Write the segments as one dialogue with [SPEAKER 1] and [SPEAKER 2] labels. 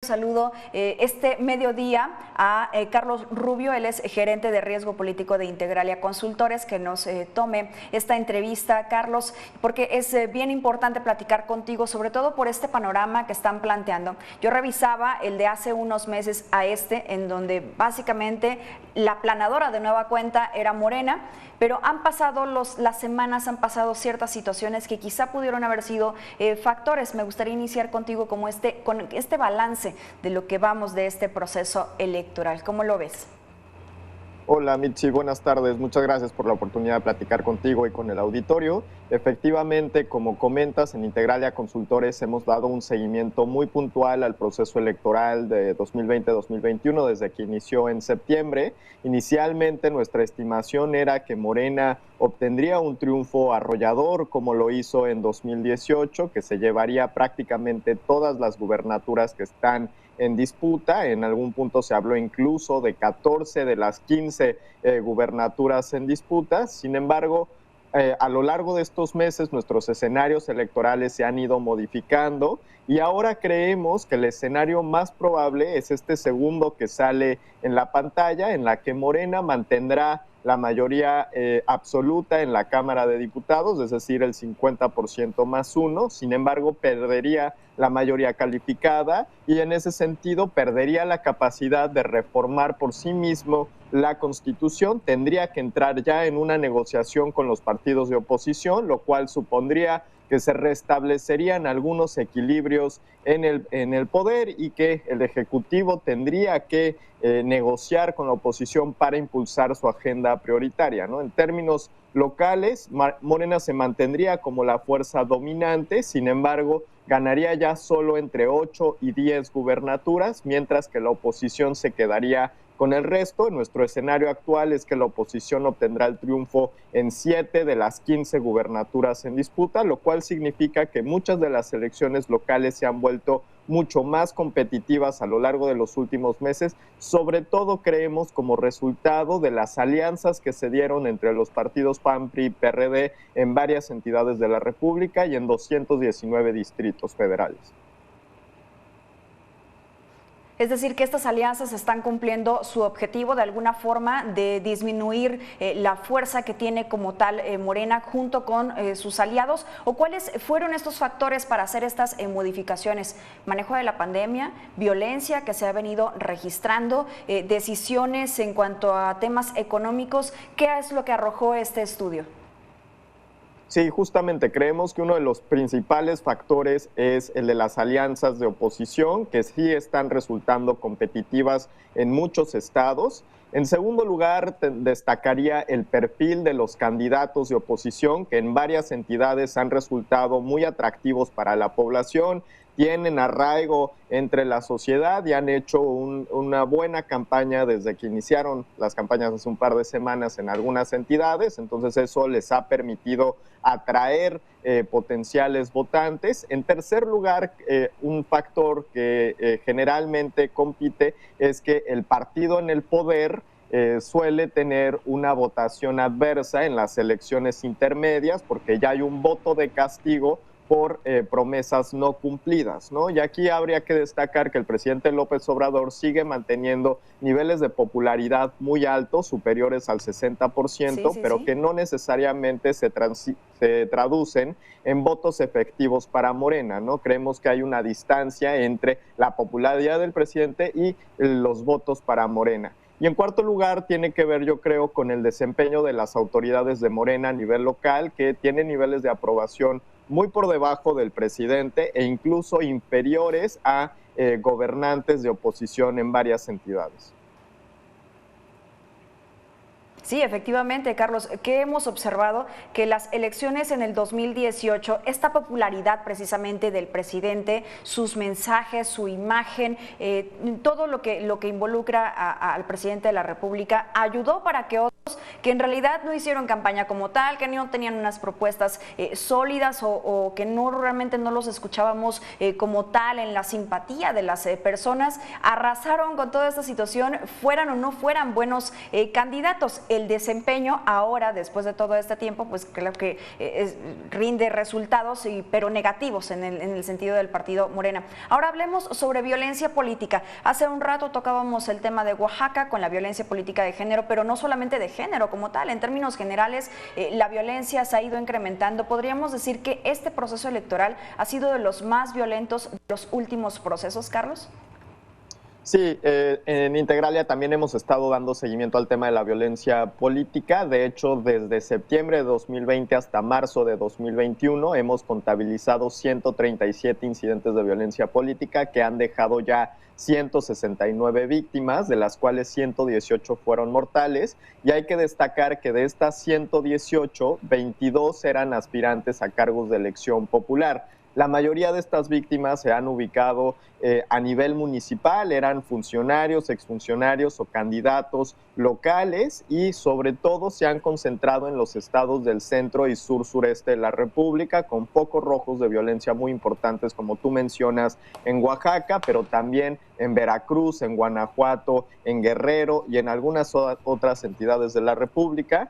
[SPEAKER 1] Saludo este mediodía a Carlos Rubio, él es gerente de riesgo político de Integralia Consultores, que nos tome esta entrevista, Carlos, porque es bien importante platicar contigo, sobre todo por este panorama que están planteando. Yo revisaba el de hace unos meses a en donde básicamente la planadora de nueva cuenta era Morena, pero han pasado las semanas, han pasado ciertas situaciones que quizá pudieron haber sido factores. Me gustaría iniciar contigo con este balance de lo que vamos de este proceso electoral. ¿Cómo lo ves?
[SPEAKER 2] Hola Mitzi, buenas tardes. Muchas gracias por la oportunidad de platicar contigo y con el auditorio. Efectivamente, como comentas, en Integralia Consultores hemos dado un seguimiento muy puntual al proceso electoral de 2020-2021 desde que inició en septiembre. Inicialmente nuestra estimación era que Morena obtendría un triunfo arrollador como lo hizo en 2018, que se llevaría prácticamente todas las gubernaturas que están en disputa. En algún punto se habló incluso de 14 de las 15 gubernaturas en disputa. Sin embargo, a lo largo de estos meses nuestros escenarios electorales se han ido modificando y ahora creemos que el escenario más probable es este segundo que sale en la pantalla, en la que Morena mantendrá la mayoría absoluta en la Cámara de Diputados, es decir, el 50% más uno. Sin embargo, perdería la mayoría calificada y en ese sentido perdería la capacidad de reformar por sí mismo la Constitución. Tendría que entrar ya en una negociación con los partidos de oposición, lo cual supondría que se restablecerían algunos equilibrios en el poder y que el Ejecutivo tendría que negociar con la oposición para impulsar su agenda prioritaria, ¿no? En términos locales, Morena se mantendría como la fuerza dominante, sin embargo, ganaría ya solo entre 8 y 10 gubernaturas, mientras que la oposición se quedaría con el resto. Nuestro escenario actual es que la oposición obtendrá el triunfo en 7 de las 15 gubernaturas en disputa, lo cual significa que muchas de las elecciones locales se han vuelto mucho más competitivas a lo largo de los últimos meses, sobre todo creemos como resultado de las alianzas que se dieron entre los partidos PAN, PRI y PRD en varias entidades de la República y en 219 distritos federales.
[SPEAKER 1] Es decir, que estas alianzas están cumpliendo su objetivo de alguna forma de disminuir la fuerza que tiene como tal Morena junto con sus aliados. ¿O cuáles fueron estos factores para hacer estas modificaciones? Manejo de la pandemia, violencia que se ha venido registrando, decisiones en cuanto a temas económicos. ¿Qué es lo que arrojó este estudio?
[SPEAKER 2] Sí, justamente creemos que uno de los principales factores es el de las alianzas de oposición, que sí están resultando competitivas en muchos estados. En segundo lugar, destacaría el perfil de los candidatos de oposición, que en varias entidades han resultado muy atractivos para la población, tienen arraigo entre la sociedad y han hecho una buena campaña desde que iniciaron las campañas hace un par de semanas en algunas entidades. Entonces eso les ha permitido atraer potenciales votantes. En tercer lugar, un factor que generalmente compite es que el partido en el poder suele tener una votación adversa en las elecciones intermedias porque ya hay un voto de castigo por promesas no cumplidas, ¿no? Y aquí habría que destacar que el presidente López Obrador sigue manteniendo niveles de popularidad muy altos, superiores al 60%, pero que no necesariamente se traducen en votos efectivos para Morena, ¿no? Creemos que hay una distancia entre la popularidad del presidente y los votos para Morena. Y en cuarto lugar, tiene que ver, yo creo, con el desempeño de las autoridades de Morena a nivel local, que tienen niveles de aprobación muy por debajo del presidente e incluso inferiores a gobernantes de oposición en varias entidades.
[SPEAKER 1] Sí, efectivamente, Carlos, que hemos observado que las elecciones en el 2018, esta popularidad precisamente del presidente, sus mensajes, su imagen, todo lo que involucra al presidente de la República, ayudó para que otros que en realidad no hicieron campaña como tal, que no tenían unas propuestas sólidas o que no realmente no los escuchábamos como tal en la simpatía de las personas, arrasaron con toda esta situación, fueran o no fueran buenos candidatos. El desempeño ahora, después de todo este tiempo, pues creo que rinde resultados, pero negativos en el sentido del partido Morena. Ahora hablemos sobre violencia política. Hace un rato tocábamos el tema de Oaxaca con la violencia política de género, pero no solamente de género como tal. En términos generales, la violencia se ha ido incrementando. Podríamos decir que este proceso electoral ha sido de los más violentos de los últimos procesos, Carlos.
[SPEAKER 2] Sí, en Integralia también hemos estado dando seguimiento al tema de la violencia política. De hecho, desde septiembre de 2020 hasta marzo de 2021 hemos contabilizado 137 incidentes de violencia política que han dejado ya 169 víctimas, de las cuales 118 fueron mortales. Y hay que destacar que de estas 118, 22 eran aspirantes a cargos de elección popular. La mayoría de estas víctimas se han ubicado a nivel municipal, eran funcionarios, exfuncionarios o candidatos locales y sobre todo se han concentrado en los estados del centro y sur-sureste de la República, con focos rojos de violencia muy importantes, como tú mencionas, en Oaxaca, pero también en Veracruz, en Guanajuato, en Guerrero y en algunas otras entidades de la República.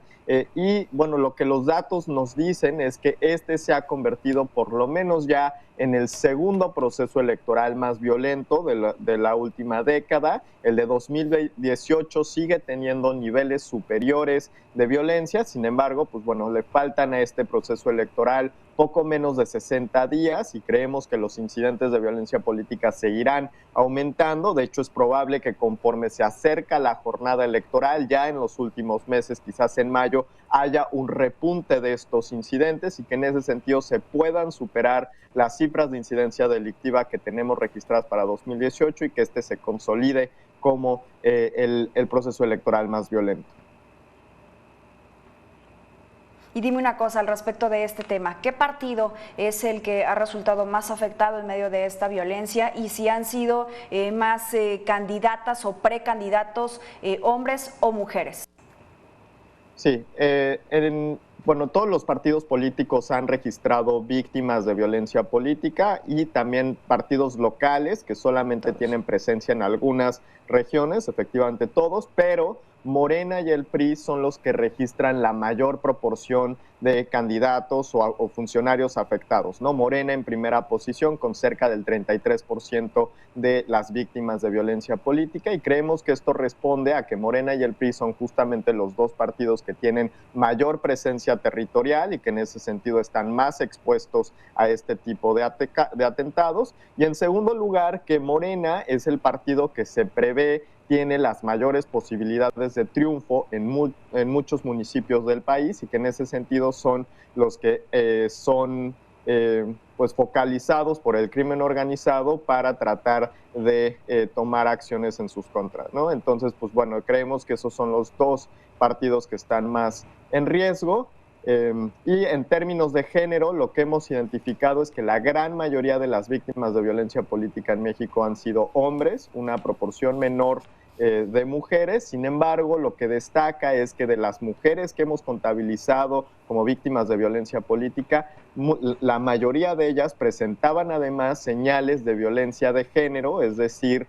[SPEAKER 2] Y bueno, lo que los datos nos dicen es que este se ha convertido por lo menos ya en el segundo proceso electoral más violento de la última década. El de 2018 sigue teniendo niveles superiores de violencia, sin embargo, pues bueno, le faltan a este proceso electoral poco menos de 60 días y creemos que los incidentes de violencia política seguirán aumentando. De hecho, es probable que conforme se acerca la jornada electoral, ya en los últimos meses, quizás en mayo, haya un repunte de estos incidentes y que en ese sentido se puedan superar las cifras de incidencia delictiva que tenemos registradas para 2018 y que este se consolide como el proceso electoral más violento.
[SPEAKER 1] Y dime una cosa al respecto de este tema, ¿qué partido es el que ha resultado más afectado en medio de esta violencia y si han sido más candidatas o precandidatos hombres o mujeres?
[SPEAKER 2] Sí, bueno, todos los partidos políticos han registrado víctimas de violencia política y también partidos locales que solamente tienen presencia en algunas regiones, efectivamente todos, pero Morena y el PRI son los que registran la mayor proporción de candidatos o funcionarios afectados, ¿no? Morena en primera posición con cerca del 33% de las víctimas de violencia política y creemos que esto responde a que Morena y el PRI son justamente los dos partidos que tienen mayor presencia territorial y que en ese sentido están más expuestos a este tipo de atentados. Y en segundo lugar, que Morena es el partido que se prevé tiene las mayores posibilidades de triunfo en muchos municipios del país y que en ese sentido son los que son pues focalizados por el crimen organizado para tratar de tomar acciones en sus contras, ¿no? Entonces, pues bueno, creemos que esos son los dos partidos que están más en riesgo. Y en términos de género, lo que hemos identificado es que la gran mayoría de las víctimas de violencia política en México han sido hombres, una proporción menor de mujeres. Sin embargo, lo que destaca es que de las mujeres que hemos contabilizado como víctimas de violencia política, la mayoría de ellas presentaban además señales de violencia de género, es decir,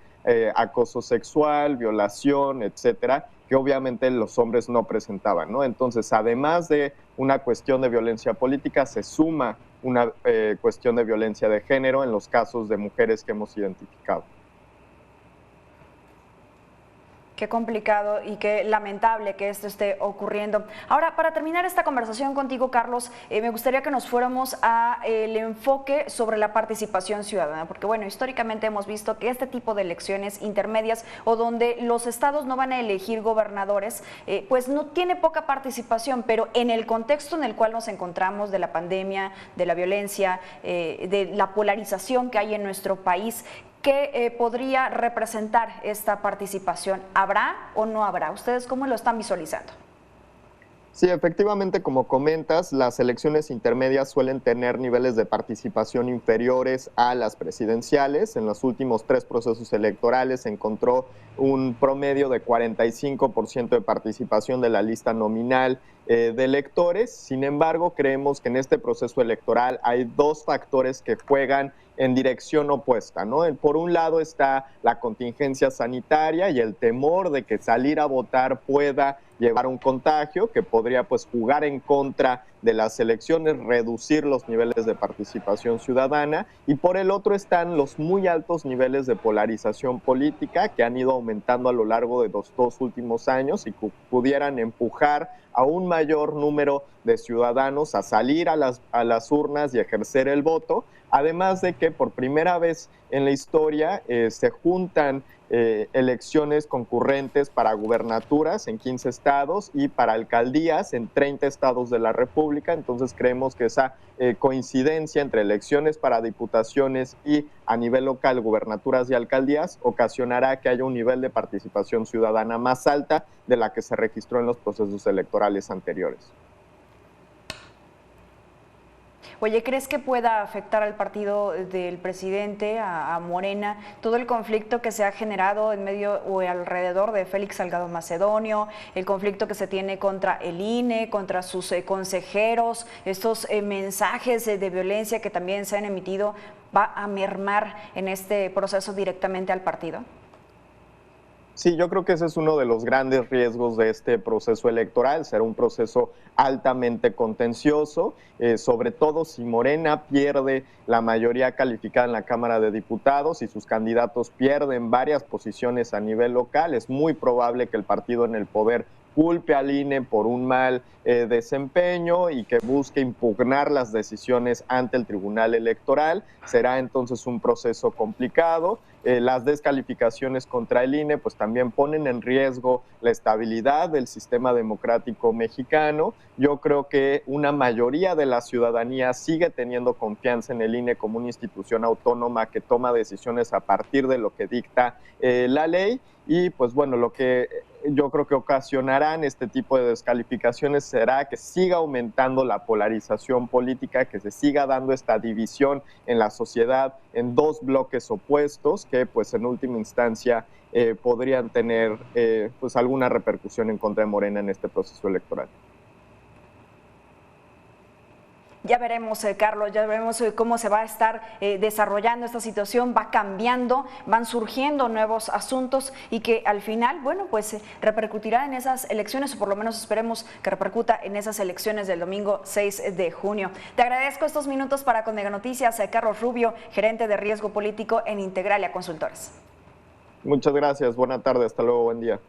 [SPEAKER 2] acoso sexual, violación, etcétera, que obviamente los hombres no presentaban, ¿no? Entonces, además de una cuestión de violencia política, se suma una cuestión de violencia de género en los casos de mujeres que hemos identificado.
[SPEAKER 1] Qué complicado y qué lamentable que esto esté ocurriendo. Ahora, para terminar esta conversación contigo, Carlos, me gustaría que nos fuéramos al enfoque sobre la participación ciudadana, porque bueno, históricamente hemos visto que este tipo de elecciones intermedias o donde los estados no van a elegir gobernadores, pues no tiene poca participación, pero en el contexto en el cual nos encontramos de la pandemia, de la violencia, de la polarización que hay en nuestro país, ¿qué podría representar esta participación? ¿Habrá o no habrá? ¿Ustedes cómo lo están visualizando?
[SPEAKER 2] Sí, efectivamente, como comentas, las elecciones intermedias suelen tener niveles de participación inferiores a las presidenciales. En los últimos 3 procesos electorales se encontró un promedio de 45% de participación de la lista nominal de electores. Sin embargo, creemos que en este proceso electoral hay 2 factores que juegan en dirección opuesta, ¿no? Por un lado está la contingencia sanitaria y el temor de que salir a votar pueda llevar un contagio que podría pues jugar en contra de las elecciones, reducir los niveles de participación ciudadana, y por el otro están los muy altos niveles de polarización política que han ido aumentando a lo largo de los 2 últimos años y que pudieran empujar a un mayor número de ciudadanos a salir a las urnas y ejercer el voto, además de que por primera vez en la historia se juntan elecciones concurrentes para gubernaturas en 15 estados y para alcaldías en 30 estados de la República. Entonces creemos que esa coincidencia entre elecciones para diputaciones y a nivel local gubernaturas y alcaldías ocasionará que haya un nivel de participación ciudadana más alta de la que se registró en los procesos electorales anteriores.
[SPEAKER 1] Oye, ¿crees que pueda afectar al partido del presidente, a Morena, todo el conflicto que se ha generado en medio o alrededor de Félix Salgado Macedonio, el conflicto que se tiene contra el INE, contra sus consejeros, estos mensajes de violencia que también se han emitido, va a mermar en este proceso directamente al partido?
[SPEAKER 2] Sí, yo creo que ese es uno de los grandes riesgos de este proceso electoral, será un proceso altamente contencioso, sobre todo si Morena pierde la mayoría calificada en la Cámara de Diputados y sus candidatos pierden varias posiciones a nivel local. Es muy probable que el partido en el poder culpe al INE por un mal desempeño y que busque impugnar las decisiones ante el Tribunal Electoral. Será entonces un proceso complicado. Las descalificaciones contra el INE pues también ponen en riesgo la estabilidad del sistema democrático mexicano. Yo creo que una mayoría de la ciudadanía sigue teniendo confianza en el INE como una institución autónoma que toma decisiones a partir de lo que dicta la ley, y pues bueno, lo que yo creo que ocasionarán este tipo de descalificaciones será que siga aumentando la polarización política, que se siga dando esta división en la sociedad en 2 bloques opuestos que pues en última instancia podrían tener pues alguna repercusión en contra de Morena en este proceso electoral.
[SPEAKER 1] Ya veremos, Carlos, ya veremos cómo se va a estar desarrollando esta situación, va cambiando, van surgiendo nuevos asuntos y que al final, bueno, pues repercutirá en esas elecciones, o por lo menos esperemos que repercuta en esas elecciones del domingo 6 de junio. Te agradezco estos minutos para con Mega Noticias, Carlos Rubio, gerente de riesgo político en Integralia Consultores.
[SPEAKER 2] Muchas gracias, buena tarde, hasta luego, buen día.